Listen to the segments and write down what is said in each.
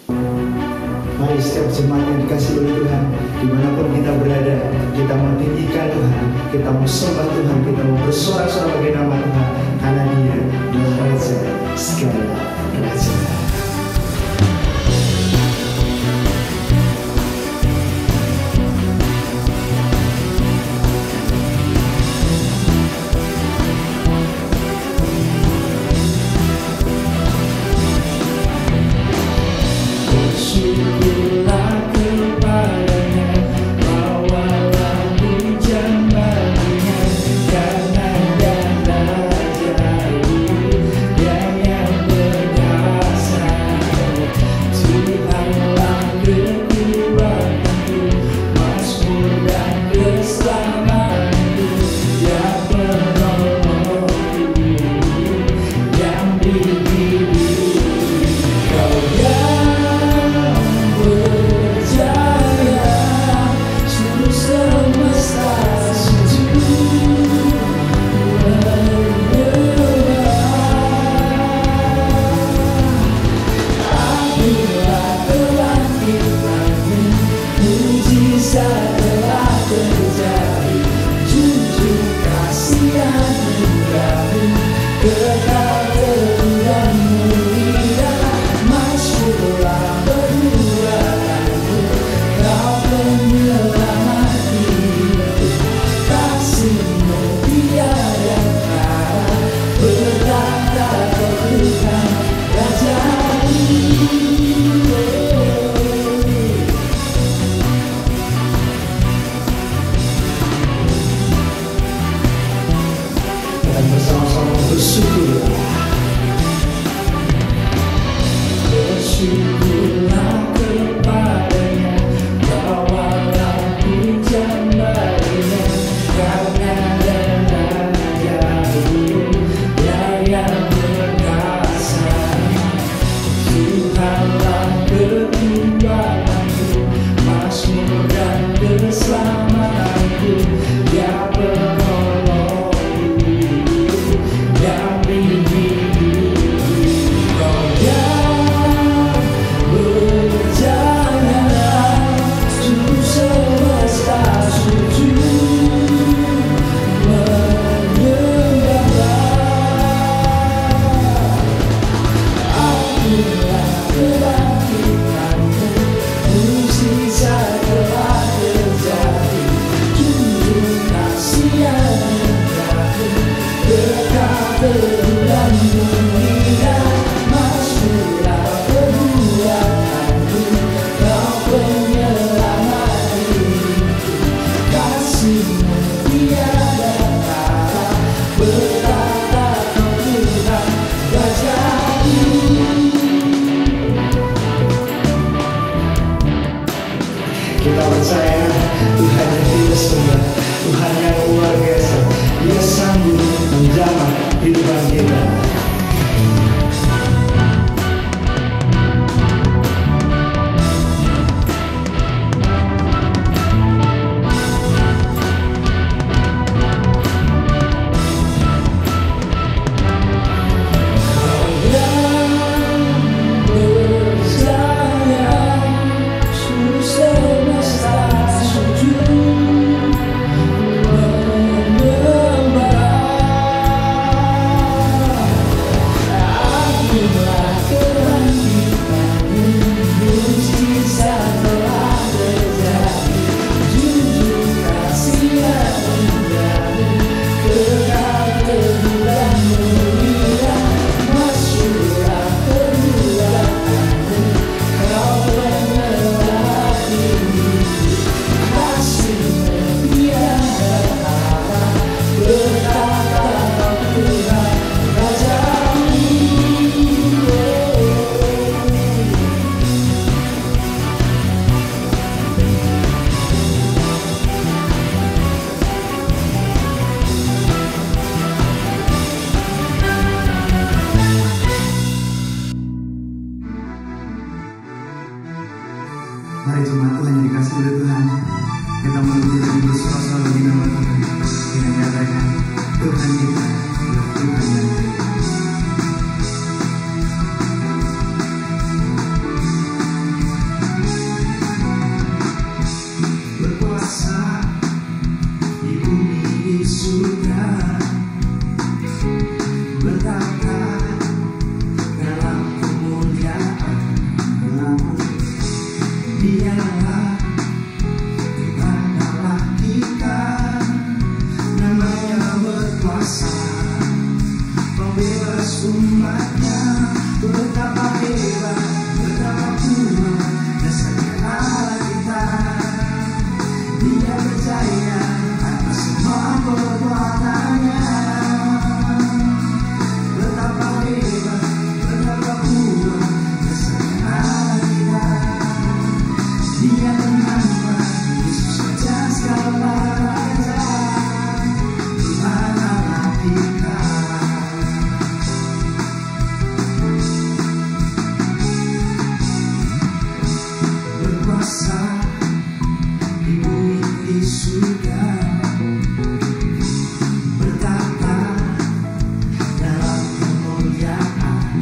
Mari setiap jemaat yang dikasih oleh Tuhan, dimanapun kita berada, kita meninggikan Tuhan, kita mau sembah Tuhan, kita mau bersorak-sorak bagi nama Tuhan, karena Dia adalah Raja segala raja. Kita percaya Tuhan yang kita sembah, Tuhan yang luar biasa. Dia sanggup menjamah kehidupan kita. Mari jemaat Tuhan yang dikasih oleh Tuhan, kita memuji dan bersorak-sorak bagi nama Tuhan dengan nyatakan Tuhan kita adalah Tuhan yang baik. Dialah Tuhan Allah kita, namanya berkuasa, pembebas umatnya. Betapa hebat, betapa kuat dasarnya Allah kita. Dia percaya atas semua perbuatannya. Betapa hebat, betapa kuat dasarnya Allah kita. Dia bernama Yesus Raja segala raja, Tuhan Allah kita. Berkuasa di bumi di surga, bertata dalam kemuliaan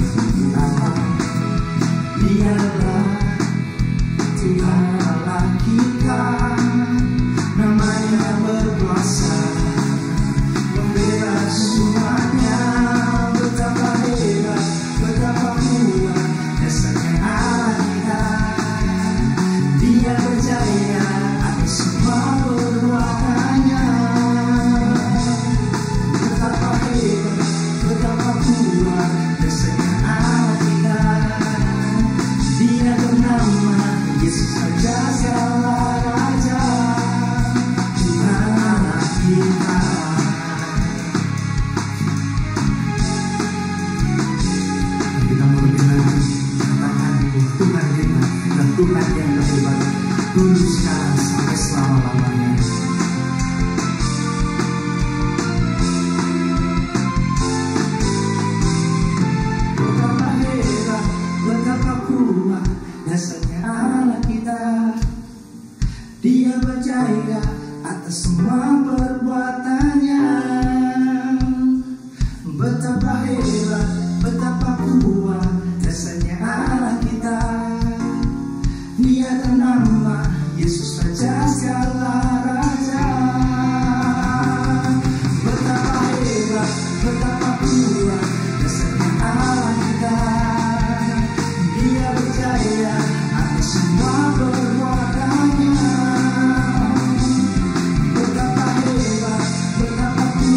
Allah. Dialah Tuhan Allah kita, namanya berkuasa, membebas umatnya. Betapa hebat, betapa kuat dasarnya Allah kita. Dia percaya atas semua perbuatannya. Betapa hebat, betapa kuat dasarnya Allah kita. Dia bernama Yesus Raja segala raja, Tuhan Allah kita. Kita mulai dengan katakan Tuhan hebat dan Tuhan yang terhebat dulu, sekarang, sampai selama-lamanya. Betapa hebat, betapa kuat dasarnya Allah kita. Dia percaya atas semua perbuatannya. Betapa hebat, betapa kuat dasarnya Allah kita. Dia bernama Yesus Raja segala raja. Betapa hebat, betapa kuat dasarnya Allah kita. Dia percaya atas semua perbuatannya. Betapa hebat, betapa kuat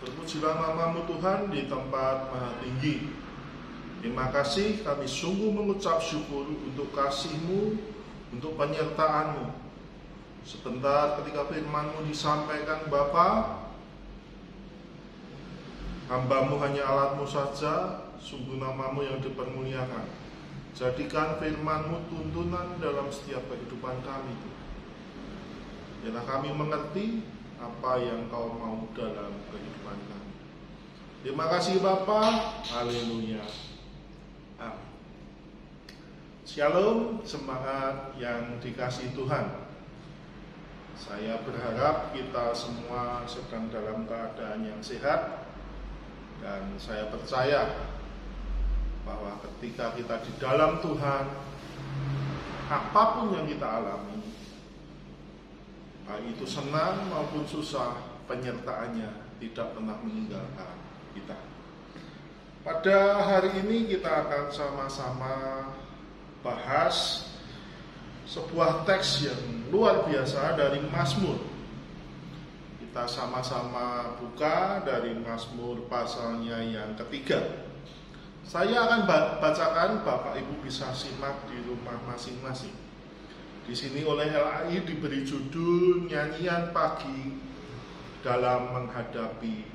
Terpujilah nama-Mu Tuhan di tempat maha tinggi. Terima kasih, kami sungguh mengucap syukur untuk kasih-Mu, untuk penyertaan-Mu. Sebentar ketika firman-Mu disampaikan Bapa, hamba-Mu hanya alat-Mu saja, sungguh nama-Mu yang dipermuliakan. Jadikan firman-Mu tuntunan dalam setiap kehidupan kami. Biarlah kami mengerti apa yang Kau mau dalam kehidupan kami. Terima kasih Bapa. Haleluya. Amin. Shalom, semangat yang dikasihi Tuhan. Saya berharap kita semua sedang dalam keadaan yang sehat, dan saya percaya bahwa ketika kita di dalam Tuhan, apapun yang kita alami, baik itu senang maupun susah, penyertaannya tidak pernah meninggalkan kita. Pada hari ini kita akan sama-sama bahas sebuah teks yang luar biasa dari Mazmur. Kita sama-sama buka dari Mazmur pasalnya yang ketiga. Saya akan bacakan, Bapak Ibu bisa simak di rumah masing-masing. Di sini oleh LAI diberi judul Nyanyian Pagi dalam Menghadapi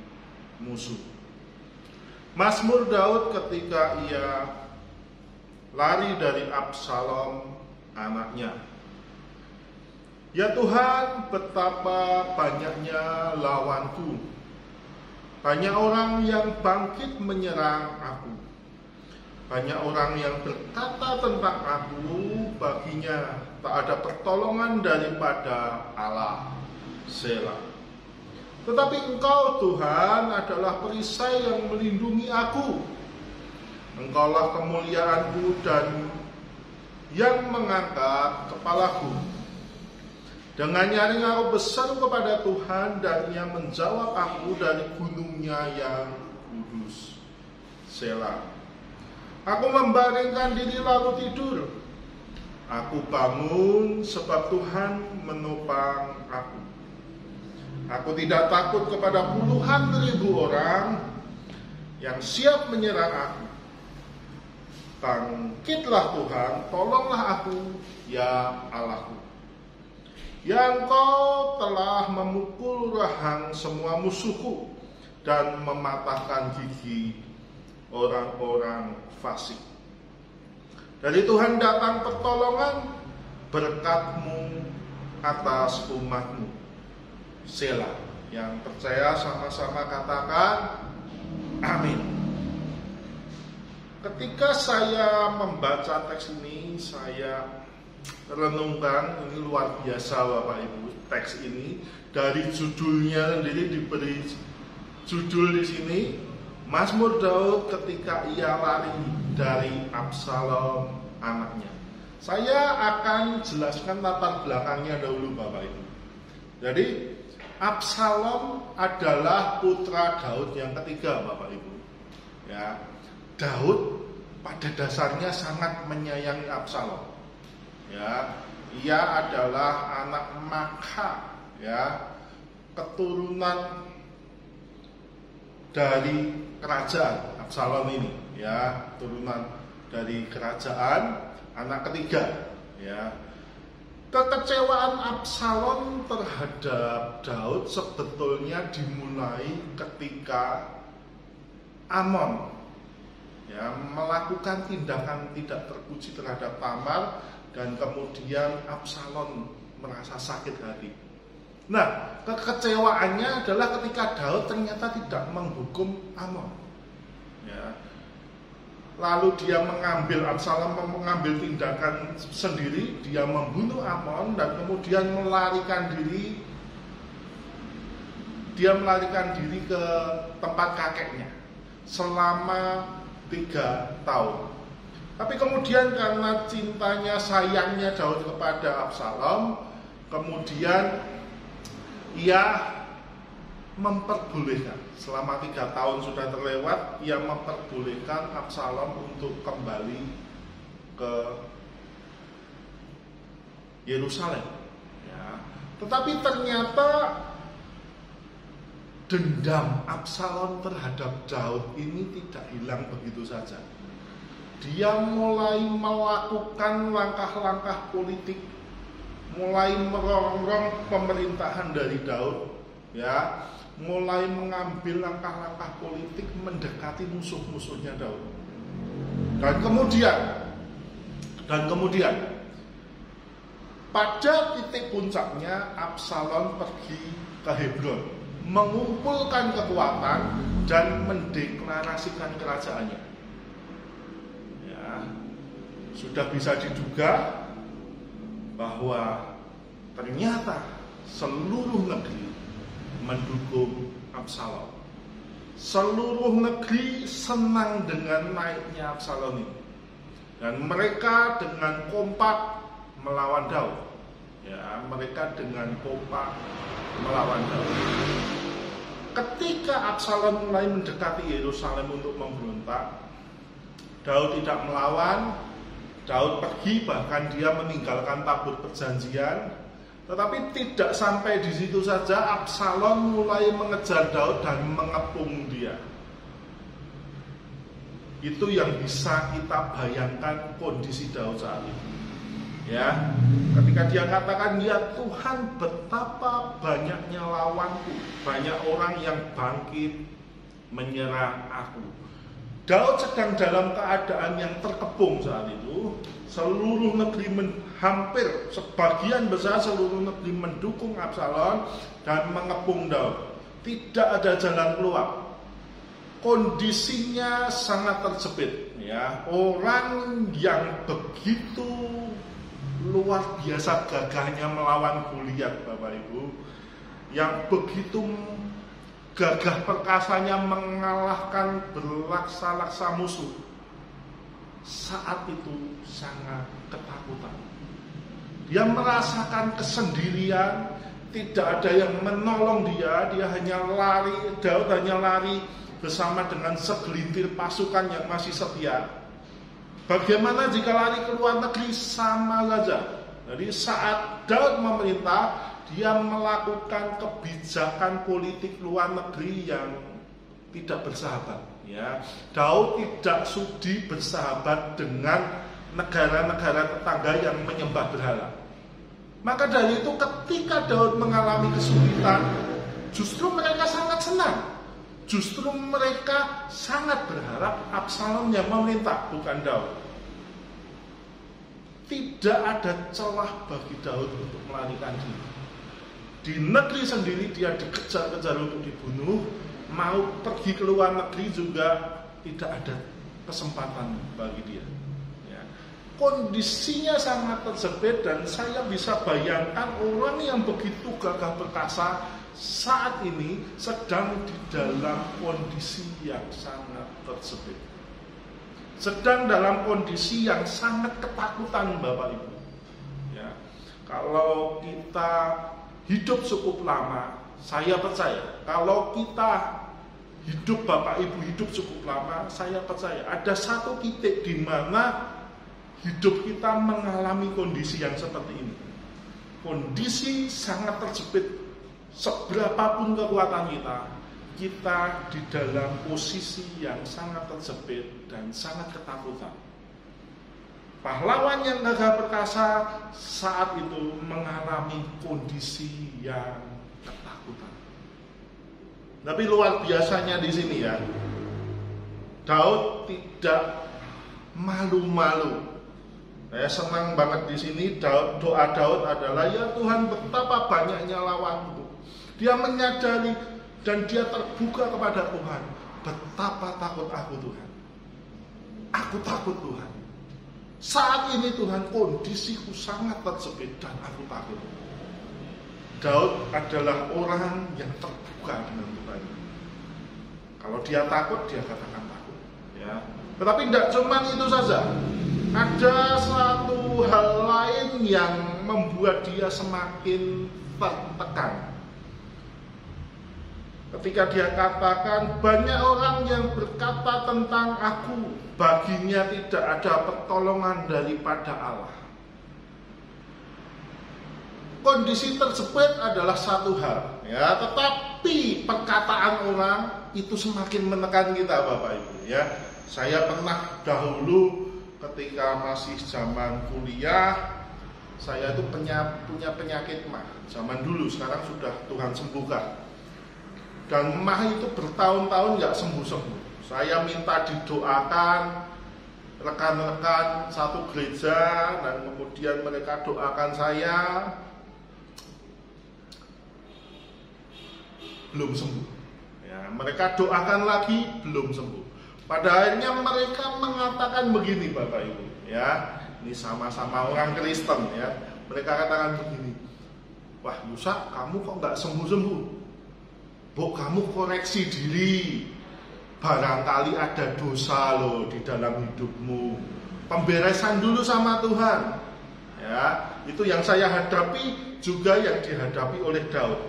Musuh. Mazmur Daud ketika ia lari dari Absalom anaknya. Ya Tuhan, betapa banyaknya lawanku. Banyak orang yang bangkit menyerang aku. Banyak orang yang berkata tentang aku, baginya tak ada pertolongan daripada Allah. Selah. Tetapi Engkau Tuhan adalah perisai yang melindungi aku. Engkaulah kemuliaanku dan yang mengangkat kepalaku. Dengan nyaring aku berseru kepada Tuhan, dan Ia menjawab aku dari gunungnya yang kudus. Selah. Aku membaringkan diri lalu tidur. Aku bangun sebab Tuhan menopang aku. Aku tidak takut kepada puluhan ribu orang yang siap menyerang aku. Bangkitlah Tuhan, tolonglah aku, ya Allahku. Ya Engkau telah memukul rahang semua musuhku dan mematahkan gigi orang-orang fasik. Dari Tuhan datang pertolongan, berkat-Mu atas umat-Mu. Selah. Yang percaya sama-sama katakan amin. Ketika saya membaca teks ini, saya renungkan, ini luar biasa Bapak Ibu, teks ini dari judulnya sendiri diberi judul di sini, Mazmur Daud ketika ia lari dari Absalom anaknya. Saya akan jelaskan latar belakangnya dahulu Bapak Ibu. Jadi Absalom adalah putra Daud yang ketiga Bapak Ibu. Ya, Daud pada dasarnya sangat menyayangi Absalom. Ya, ia adalah anak Maakha, ya, keturunan dari kerajaan Absalom ini, ya, turunan dari kerajaan, anak ketiga, ya. Kekecewaan Absalom terhadap Daud sebetulnya dimulai ketika Amnon, ya, melakukan tindakan tidak terpuji terhadap Tamar, dan kemudian Absalom merasa sakit hati. Nah, kekecewaannya adalah ketika Daud ternyata tidak menghukum Amnon, ya. Lalu dia Absalom mengambil tindakan sendiri, dia membunuh Amnon dan kemudian melarikan diri ke tempat kakeknya selama 3 tahun. Tapi kemudian karena cintanya, sayangnya Daud kepada Absalom, kemudian ia memperbolehkan, selama 3 tahun sudah terlewat, ia memperbolehkan Absalom untuk kembali ke Yerusalem, ya. Tetapi ternyata dendam Absalom terhadap Daud ini tidak hilang begitu saja. Dia mulai melakukan langkah-langkah politik, mulai merongrong pemerintahan dari Daud, ya, mulai mengambil langkah-langkah politik mendekati musuh-musuhnya Daud. Dan kemudian pada titik puncaknya Absalom pergi ke Hebron, mengumpulkan kekuatan dan mendeklarasikan kerajaannya. Ya, sudah bisa diduga bahwa ternyata seluruh negeri mendukung Absalom. Seluruh negeri senang dengan naiknya Absalom ini, dan mereka dengan kompak melawan Daud. Ya, mereka dengan kompak melawan Daud. Ketika Absalom mulai mendekati Yerusalem untuk memberontak, Daud tidak melawan. Daud pergi, bahkan dia meninggalkan tabut perjanjian. Tetapi tidak sampai di situ saja, Absalom mulai mengejar Daud dan mengepung dia. Itu yang bisa kita bayangkan kondisi Daud saat itu. Ya, ketika dia katakan, ya Tuhan, betapa banyaknya lawanku, banyak orang yang bangkit menyerang aku. Daud sedang dalam keadaan yang terkepung saat itu. Seluruh negeri, hampir sebagian besar seluruh negeri mendukung Absalom dan mengepung Daud. Tidak ada jalan keluar. Kondisinya sangat terjepit, ya. Orang yang begitu luar biasa gagahnya melawan Goliat, Bapak Ibu, yang begitu gagah perkasanya mengalahkan berlaksa-laksa musuh, saat itu sangat ketakutan. Dia merasakan kesendirian, tidak ada yang menolong dia hanya lari, Daud hanya lari bersama dengan segelintir pasukan yang masih setia. Bagaimana jika lari ke luar negeri? Sama saja. Jadi saat Daud memerintah, dia melakukan kebijakan politik luar negeri yang tidak bersahabat. Ya, Daud tidak sudi bersahabat dengan negara-negara tetangga yang menyembah berhala. Maka dari itu ketika Daud mengalami kesulitan, justru mereka sangat senang. Justru mereka sangat berharap Absalom yang memerintah, bukan Daud. Tidak ada celah bagi Daud untuk melarikan diri. Di negeri sendiri dia dikejar-kejar untuk dibunuh, mau pergi ke luar negeri juga tidak ada kesempatan bagi dia. Ya. Kondisinya sangat tersempit dan saya bisa bayangkan orang yang begitu gagah perkasa saat ini sedang di dalam kondisi yang sangat tersempit. Sedang dalam kondisi yang sangat ketakutan, Bapak Ibu. Ya. Kalau kita hidup cukup lama, saya percaya kalau kita hidup, Bapak Ibu hidup cukup lama, saya percaya ada satu titik di mana hidup kita mengalami kondisi yang seperti ini. Kondisi sangat terjepit, seberapapun kekuatan kita di dalam posisi yang sangat terjepit dan sangat ketakutan. Pahlawan yang gagah perkasa saat itu mengalami kondisi yang ketakutan. Tapi luar biasanya di sini ya, Daud tidak malu-malu. Saya senang banget di sini. Doa Daud adalah, ya Tuhan, betapa banyaknya lawanku. Dia menyadari dan dia terbuka kepada Tuhan. Betapa takut aku, Tuhan. Aku takut, Tuhan. Saat ini Tuhan, kondisiku sangat tersempit dan aku takut. Daud adalah orang yang terbuka dengan Tuhan. Kalau dia takut, dia katakan takut. Ya. Tetapi tidak cuma itu saja. Ada satu hal lain yang membuat dia semakin tertekan. Ketika dia katakan, banyak orang yang berkata tentang aku, baginya tidak ada pertolongan daripada Allah. Kondisi tersebut adalah satu hal, ya, tetapi perkataan orang itu semakin menekan kita, Bapak Ibu. Ya, saya pernah dahulu ketika masih zaman kuliah, saya itu punya penyakit mah. Zaman dulu, sekarang sudah Tuhan sembuhkan. Dan mah itu bertahun-tahun nggak sembuh-sembuh. Saya minta didoakan rekan-rekan satu gereja dan kemudian mereka doakan saya, belum sembuh. Ya, mereka doakan lagi, belum sembuh. Pada akhirnya mereka mengatakan begini, Bapak Ibu, ya, ini sama-sama orang Kristen, ya. Mereka katakan begini, wah Yusak, kamu kok nggak sembuh-sembuh? Bu, kamu koreksi diri. Barangkali ada dosa loh di dalam hidupmu. Pemberesan dulu sama Tuhan. Ya, itu yang saya hadapi, juga yang dihadapi oleh Daud.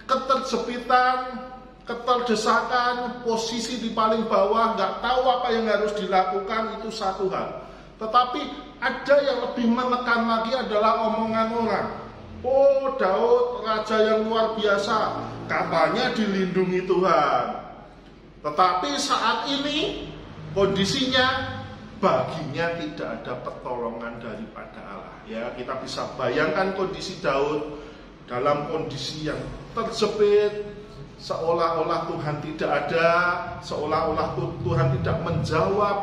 Keterjepitan, keterdesakan, posisi di paling bawah, nggak tahu apa yang harus dilakukan, itu satu hal. Tetapi ada yang lebih menekan lagi adalah omongan orang. Oh, Daud raja yang luar biasa, katanya dilindungi Tuhan. Tetapi saat ini kondisinya baginya tidak ada pertolongan daripada Allah. Ya, kita bisa bayangkan kondisi Daud dalam kondisi yang terjepit, seolah-olah Tuhan tidak ada, seolah-olah Tuhan tidak menjawab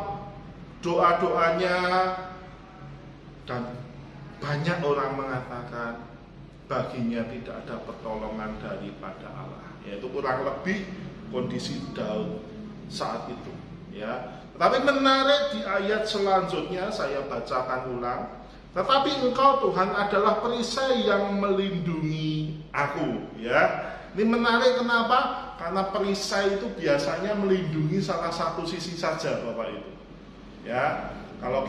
doa-doanya, dan banyak orang mengatakan baginya tidak ada pertolongan daripada Allah. Yaitu kurang lebih kondisi Daud saat itu. Ya, tetapi menarik di ayat selanjutnya saya bacakan ulang. Tetapi engkau Tuhan adalah perisai yang melindungi aku. Ya, ini menarik kenapa? Karena perisai itu biasanya melindungi salah satu sisi saja, Bapak Ibu. Ya, kalau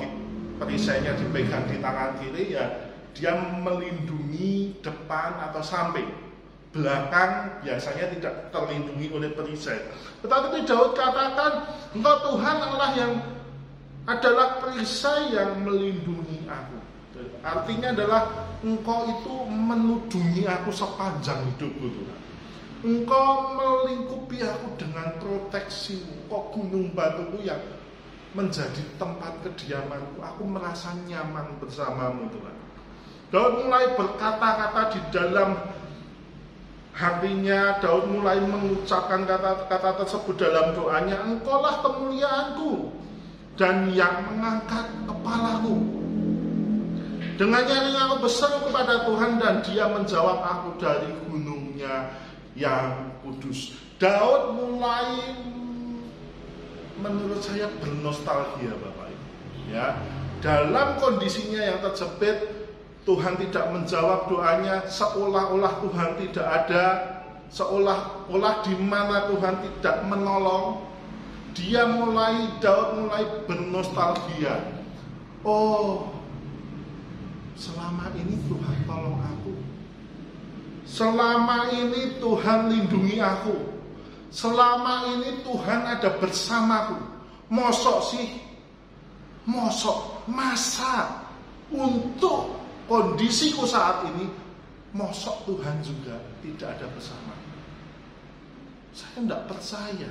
perisainya dipegang di tangan kiri, ya dia melindungi depan atau samping. Belakang biasanya tidak terlindungi oleh perisai. Tetapi Daud katakan, engkau Tuhan Allah yang adalah perisai yang melindungi aku. Artinya adalah engkau itu menudungi aku sepanjang hidupku, Tuhan. Engkau melingkupi aku dengan proteksimu. Engkau gunung batuku yang menjadi tempat kediamanku. Aku merasa nyaman bersamamu, Tuhan. Daud mulai berkata-kata di dalam hatinya. Daud mulai mengucapkan kata-kata tersebut dalam doanya. Engkaulah kemuliaanku dan yang mengangkat kepalaku. Dengan nyaring aku berseru kepada Tuhan dan dia menjawab aku dari gunungnya yang kudus. Daud mulai, menurut saya, bernostalgia, Bapak Ibu. Ya, dalam kondisinya yang terjepit, Tuhan tidak menjawab doanya, seolah-olah Tuhan tidak ada, seolah-olah di mana Tuhan tidak menolong. Daud mulai bernostalgia. Oh, selama ini Tuhan tolong aku. Selama ini Tuhan lindungi aku. Selama ini Tuhan ada bersamaku. Masa untuk kondisiku saat ini, mosok Tuhan juga tidak ada bersama. Saya tidak percaya.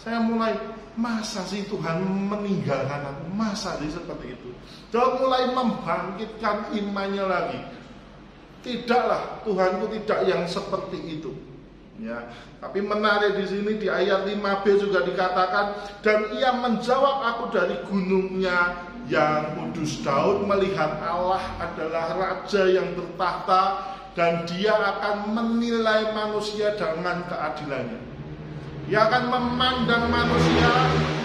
Saya mulai, masa sih Tuhan meninggalkan aku? Masa sih seperti itu? Daud mulai membangkitkan imannya lagi. Tidaklah, Tuhanku tidak yang seperti itu. Ya, tapi menarik di sini di ayat 5b juga dikatakan, dan ia menjawab aku dari gunungnya yang kudus. Daud melihat Allah adalah raja yang bertahta dan dia akan menilai manusia dengan keadilannya. Dia akan memandang manusia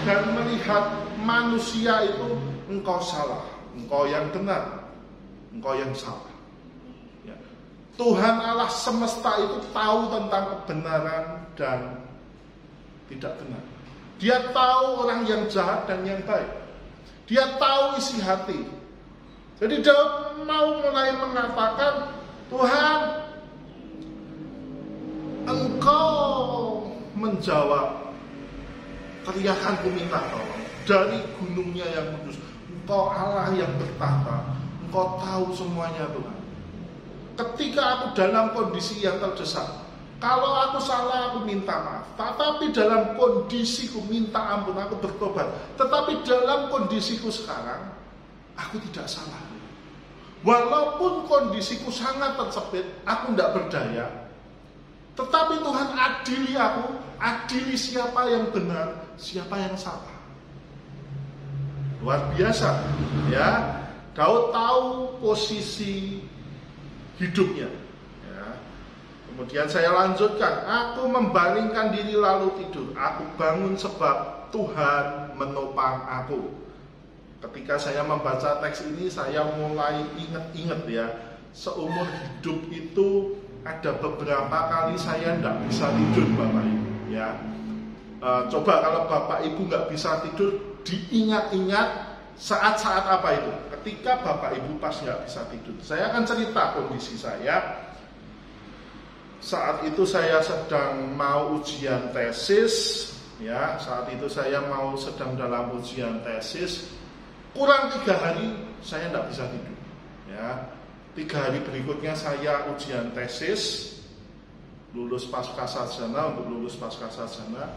dan melihat manusia itu, engkau salah, engkau yang benar, engkau yang salah. Ya. Tuhan Allah semesta itu tahu tentang kebenaran dan tidak benar. Dia tahu orang yang jahat dan yang baik. Dia tahu isi hati. Jadi Daud mau mulai mengatakan, Tuhan, engkau menjawab teriakanku minta tolong dari gunungnya yang kudus. Engkau Allah yang bertahta. Engkau tahu semuanya, Tuhan. Ketika aku dalam kondisi yang terdesak, kalau aku salah aku minta maaf. Tetapi dalam kondisiku minta ampun, aku bertobat. Tetapi dalam kondisiku sekarang, aku tidak salah. Walaupun kondisiku sangat terjepit, aku tidak berdaya. Tetapi Tuhan adili aku, adili siapa yang benar, siapa yang salah. Luar biasa, ya. Daud tahu posisi hidupnya. Ya. Kemudian saya lanjutkan, aku membalingkan diri lalu tidur. Aku bangun sebab Tuhan menopang aku. Ketika saya membaca teks ini, saya mulai ingat-ingat ya, seumur hidup itu ada beberapa kali saya tidak bisa tidur, Bapak Ibu. Ya, coba kalau Bapak Ibu nggak bisa tidur, diingat-ingat saat-saat apa itu? Ketika Bapak Ibu pas nggak bisa tidur. Saya akan cerita kondisi saya. Saat itu saya sedang mau ujian tesis. Ya, saat itu saya sedang dalam ujian tesis. Kurang 3 hari saya tidak bisa tidur. Ya, 3 hari berikutnya saya ujian tesis, lulus pascasarjana. Untuk lulus pascasarjana,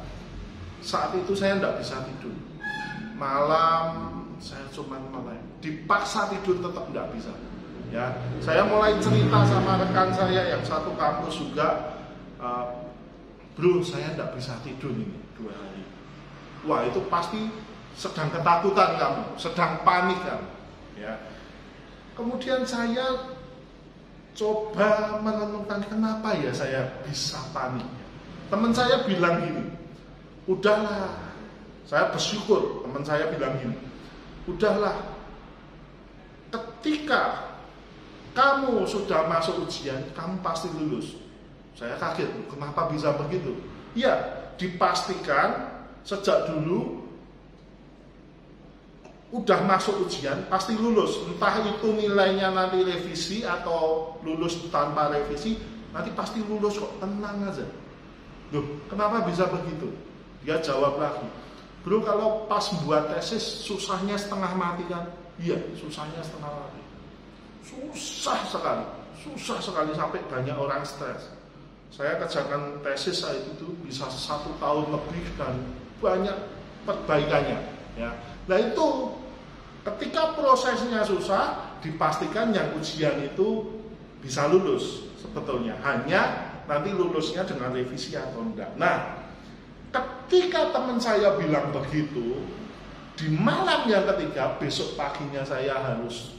saat itu saya tidak bisa tidur. Malam saya cuma dipaksa tidur, tetap tidak bisa. Ya, saya mulai cerita sama rekan saya yang satu kampus juga, bro, saya tidak bisa tidur ini 2 hari. Wah, itu pasti sedang ketakutan kamu, sedang panik kamu. Ya. Kemudian saya coba merenungkan kenapa ya saya bisa panik. Teman saya bilang gini, udahlah, saya bersyukur teman saya bilang gini, udahlah, ketika kamu sudah masuk ujian, kamu pasti lulus. Saya kaget, kenapa bisa begitu? Ya, dipastikan sejak dulu udah masuk ujian pasti lulus, entah itu nilainya nanti revisi atau lulus tanpa revisi, nanti pasti lulus kok, tenang aja. Loh, kenapa bisa begitu? Dia jawab lagi, bro, kalau pas buat tesis susahnya setengah mati kan? Iya, susahnya setengah mati. Susah sekali sampai banyak orang stres. Saya kerjakan tesis saat itu bisa 1 tahun lebih dan banyak perbaikannya. Ya, nah itu ketika prosesnya susah, dipastikan yang ujian itu bisa lulus sebetulnya. Hanya nanti lulusnya dengan revisi atau enggak. Nah, ketika teman saya bilang begitu, di malam yang ketiga, besok paginya saya harus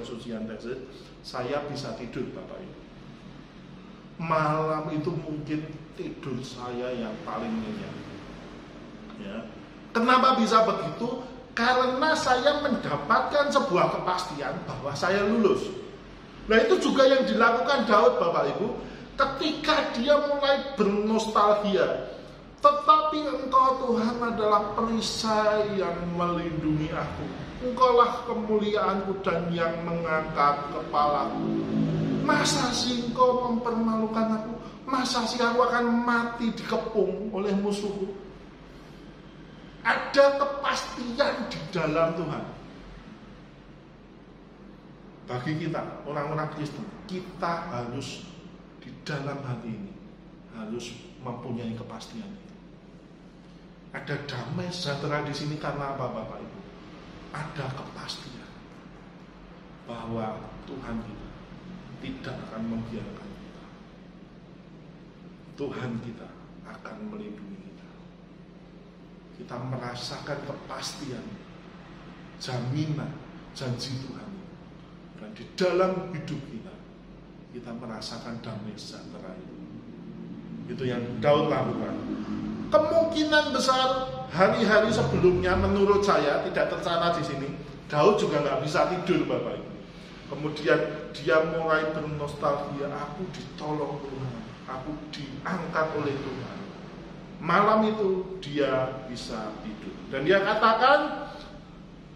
ujian tesis, saya bisa tidur, Bapak Ibu. Malam itu mungkin tidur saya yang paling nyenyak. Ya. Kenapa bisa begitu? Karena saya mendapatkan sebuah kepastian bahwa saya lulus. Nah, itu juga yang dilakukan Daud, Bapak Ibu, ketika dia mulai bernostalgia. Tetapi Engkau Tuhan adalah perisai yang melindungi aku. Engkaulah kemuliaanku dan yang mengangkat kepalaku. Masa sih Engkau mempermalukan aku? Masa sih aku akan mati dikepung oleh musuhku? Ada kepastian di dalam Tuhan. Bagi kita, orang-orang Kristen, kita harus di dalam hati ini harus mempunyai kepastian itu. Ada damai sejahtera di sini karena apa, Bapak Ibu? Ada kepastian bahwa Tuhan kita tidak akan membiarkan kita. Tuhan kita akan melindungi kita. Kita merasakan kepastian, jaminan, janji Tuhan. Dan di dalam hidup kita merasakan damai sejahtera itu. Itu yang Daud lakukan. Kemungkinan besar hari-hari sebelumnya menurut saya tidak tercatat di sini. Daud juga nggak bisa tidur, Bapak Ibu. Kemudian dia mulai bernostalgia, aku ditolong Tuhan, aku diangkat oleh Tuhan. Malam itu dia bisa tidur. Dan dia katakan,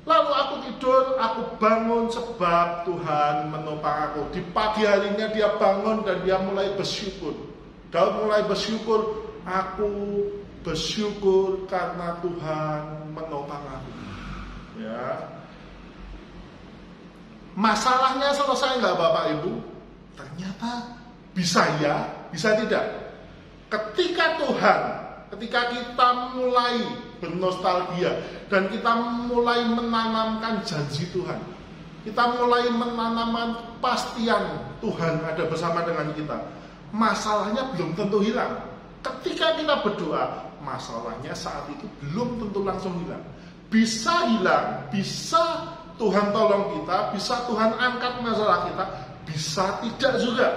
lalu aku tidur, aku bangun sebab Tuhan menopang aku. Di pagi harinya dia bangun dan dia mulai bersyukur. Daud mulai bersyukur, aku bersyukur karena Tuhan menopang aku. Ya. Masalahnya selesai nggak Bapak Ibu? Ternyata bisa ya, bisa tidak. Ketika kita mulai bernostalgia dan kita mulai menanamkan janji Tuhan, kita mulai menanamkan kepastian Tuhan ada bersama dengan kita, masalahnya belum tentu hilang. Ketika kita berdoa, masalahnya saat itu belum tentu langsung hilang. Bisa hilang, bisa Tuhan tolong kita, bisa Tuhan angkat masalah kita, bisa tidak juga.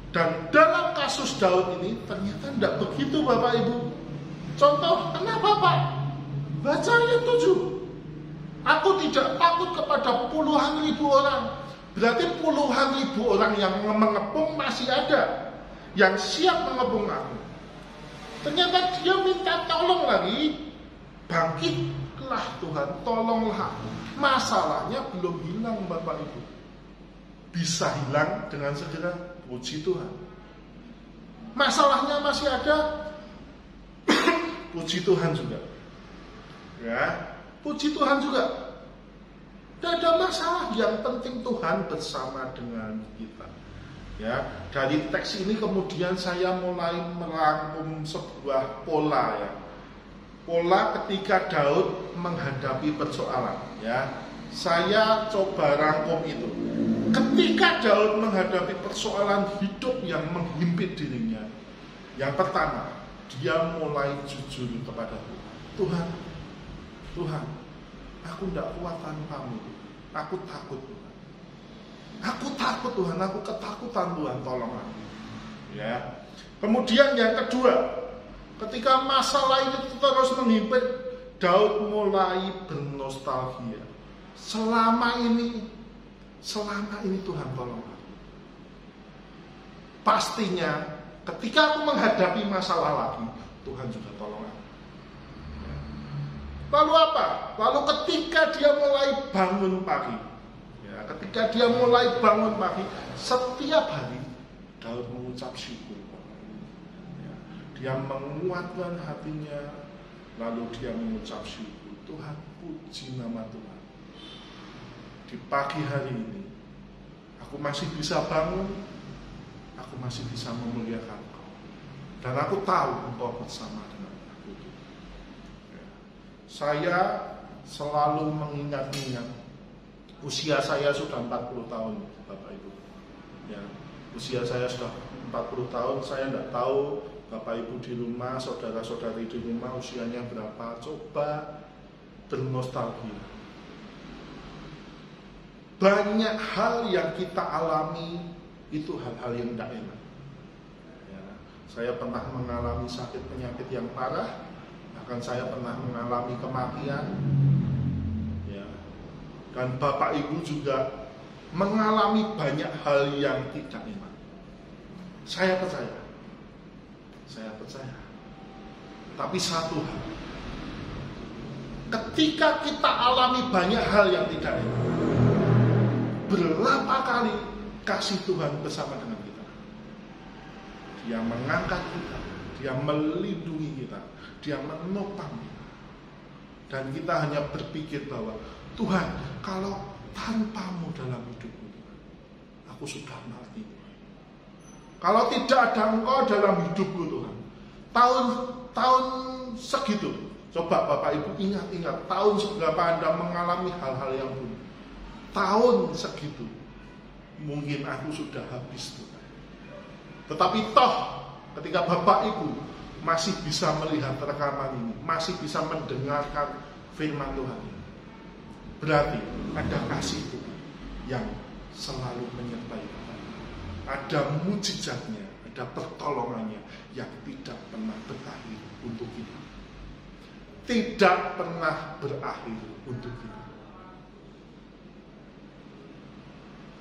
Dan dalam kasus Daud ini ternyata tidak begitu, Bapak Ibu. Contoh, kenapa Pak? Baca ayat 7. Aku tidak takut kepada puluhan ribu orang. Berarti puluhan ribu orang yang mengepung masih ada, yang siap mengepung aku. Ternyata dia minta tolong lagi. Bangkitlah Tuhan, tolonglah aku. Masalahnya belum hilang, Bapak Ibu. Bisa hilang dengan segera, puji Tuhan. Masalahnya masih ada, puji Tuhan juga. Ya, puji Tuhan juga. Tidak ada masalah, yang penting Tuhan bersama dengan kita. Ya, dari teks ini kemudian saya mulai merangkum sebuah pola, ya. Pola ketika Daud menghadapi persoalan, ya. Saya coba rangkum itu. Ketika Daud menghadapi persoalan hidup yang menghimpit dirinya, yang pertama, dia mulai jujur kepada Tuhan. Tuhan, aku tidak kuat tanpamu. Aku takut Tuhan. Aku takut Tuhan, aku ketakutan Tuhan, tolong aku. Ya. Kemudian yang kedua, ketika masalah ini terus menghimpit, Daud mulai bernostalgia. Selama ini Tuhan tolong aku. Pastinya ketika aku menghadapi masalah lagi, Tuhan juga tolong aku. Lalu apa? Lalu ketika dia mulai bangun pagi, ya, ketika dia mulai bangun pagi, setiap hari Daud mengucap syukur. Ya, dia menguatkan hatinya, lalu dia mengucap syukur. Tuhan, puji nama Tuhan. Di pagi hari ini, aku masih bisa bangun, aku masih bisa memuliakan Engkau. Dan aku tahu Engkau bersama dengan aku. Ya. Saya selalu mengingat-ingat usia saya sudah 40 tahun, Bapak Ibu. Ya, usia saya sudah 40 tahun, saya tidak tahu Bapak Ibu di rumah, saudara-saudari di rumah usianya berapa. Coba bernostalgia. Banyak hal yang kita alami itu hal-hal yang tidak enak. Ya, saya pernah mengalami sakit penyakit yang parah, bahkan saya pernah mengalami kematian. Ya, dan Bapak Ibu juga mengalami banyak hal yang tidak enak. Saya percaya. Tapi satu hal, ketika kita alami banyak hal yang tidak enak, berapa kali kasih Tuhan bersama dengan kita. Dia mengangkat kita, dia melindungi kita, dia menopang kita. Dan kita hanya berpikir bahwa Tuhan, kalau tanpamu dalam hidupku, aku sudah mati. Kalau tidak ada Engkau dalam hidupku, Tuhan, tahun segitu, coba Bapak Ibu ingat-ingat, tahun seberapa Anda mengalami hal-hal yang buruk. Tahun segitu, mungkin aku sudah habis, Tuhan. Tetapi toh, ketika Bapak Ibu masih bisa melihat rekaman ini, masih bisa mendengarkan firman Tuhan ini, berarti ada kasih Tuhan yang selalu menyertai kita. Ada mujizatnya, ada pertolongannya yang tidak pernah berakhir untuk kita. Tidak pernah berakhir untuk kita.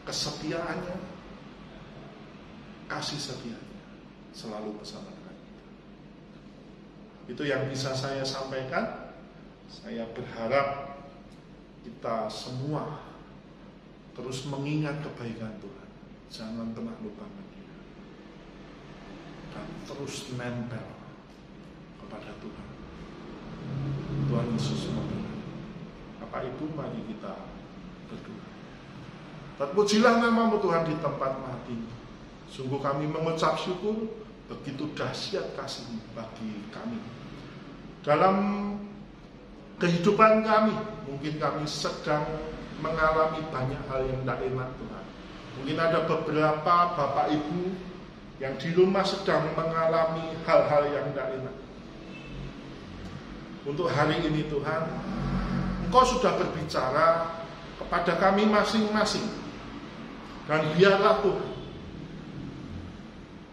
Kesetiaannya, kasih setianya selalu bersama dengan kita. Itu yang bisa saya sampaikan. Saya berharap kita semua terus mengingat kebaikan Tuhan. Jangan pernah lupakan dia. Dan terus nempel kepada Tuhan. Tuhan Yesus memberkati. Bapak Ibu, mari kita berdoa. Terpujilah nama-Mu Tuhan di tempat mati. Sungguh kami mengucap syukur, begitu dahsyat kasih-Mu bagi kami. Dalam kehidupan kami, mungkin kami sedang mengalami banyak hal yang tidak enak, Tuhan. Mungkin ada beberapa Bapak Ibu yang di rumah sedang mengalami hal-hal yang tidak enak. Untuk hari ini, Tuhan, Engkau sudah berbicara kepada kami masing-masing. Dan biarlah Tuhan,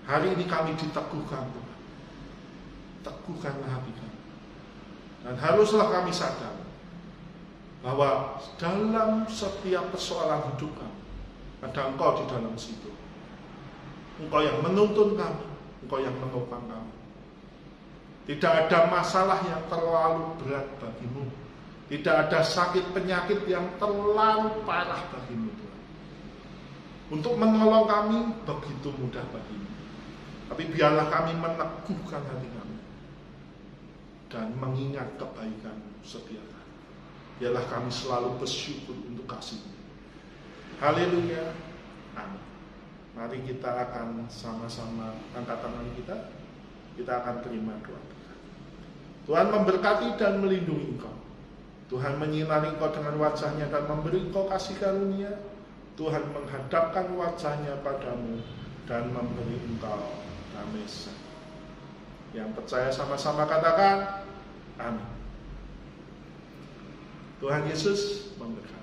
hari ini kami diteguhkan, Tuhan. Teguhkanlah hati kami. Dan haruslah kami sadar bahwa dalam setiap persoalan hidup kami, ada Engkau di dalam situ. Engkau yang menuntun kami, Engkau yang menopang kami. Tidak ada masalah yang terlalu berat bagimu. Tidak ada sakit penyakit yang terlalu parah bagimu, Tuhan. Untuk menolong kami begitu mudah bagimu. Tapi biarlah kami meneguhkan hati kami dan mengingat kebaikan setiap hari. Biarlah kami selalu bersyukur untuk kasih-Mu. Haleluya. Amin. Mari kita akan sama-sama angkat tangan kita. Kita akan terima doa kita. Tuhan memberkati dan melindungi engkau. Tuhan menyinari engkau dengan wajahnya dan memberi engkau kasih karunia. Tuhan menghadapkan wajahnya padamu dan memberi engkau damai sejahtera. Yang percaya sama-sama katakan amin. Tuhan Yesus memberkati.